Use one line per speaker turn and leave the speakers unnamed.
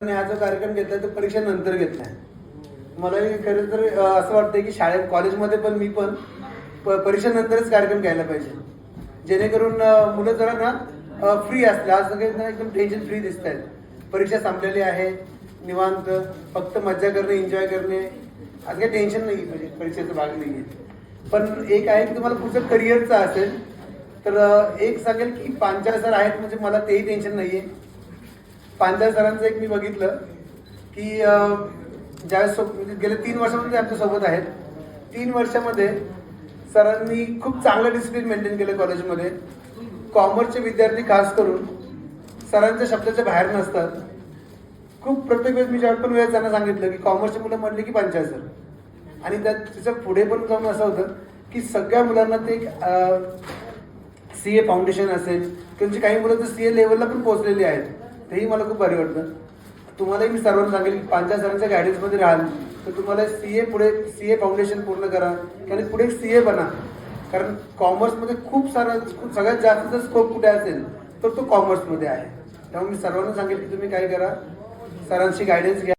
हा जो कार्यक्रम घेतलाय तो परीक्षा नंतर घेतलाय. मलाही खरं तर असं वाटतंय की शाळेत कॉलेजमध्ये पण मी पण परीक्षा नंतरच कार्यक्रम घ्यायला पाहिजे, जेणेकरून मुलं जरा ना फ्री असतील. आज सगळे ना एकदम टेन्शन फ्री दिसत आहेत. परीक्षा संपलेली आहे, निवांत फक्त मज्जा करणे, एन्जॉय करणे, आज काही टेन्शन नाही, म्हणजे परीक्षेचा भाग नाही आहे. पण एक आहे की तुम्हाला पुढचं करिअरचं असेल तर एक सांगेल की पांचाळ सर आहेत, म्हणजे मला तेही टेन्शन नाही आहे. पांचाळ सरांचं एक मी बघितलं की ज्यावेळेस म्हणजे गेल्या 3 वर्षामध्ये आमच्या सोबत आहेत. 3 वर्षामध्ये सरांनी खूप चांगलं डिसिप्लिन मेंटेन केलं कॉलेजमध्ये. कॉमर्सचे विद्यार्थी खास करून सरांच्या शब्दाच्या बाहेर नसतात. खूप प्रत्येक वेळेस मी ज्यावेळेस पण वेळेस त्यांना सांगितलं की कॉमर्सचे मुलं म्हटले की पांचाळ सर, आणि त्याच्या पुढे पण जाऊन असं होतं की सगळ्या मुलांना ते CA फाउंडेशन असेल, त्यांची काही मुलं तर CA लेवलला पण पोहोचलेली आहेत. तेही मला खूप भारी वाटतं. तुम्हालाही मी सर्वांना सांगेल की पांचाळ सरांच्या गायडन्समध्ये राहाल तर तुम्हाला CA फाउंडेशन पूर्ण करा आणि पुढे CA बना. कारण कॉमर्समध्ये खूप सगळ्यात जास्त जर स्कोप कुठे असेल तर तो कॉमर्समध्ये आहे. त्यामुळे मी सर्वांना सांगेल की तुम्ही काय करा, सरांची गायडन्स घ्या.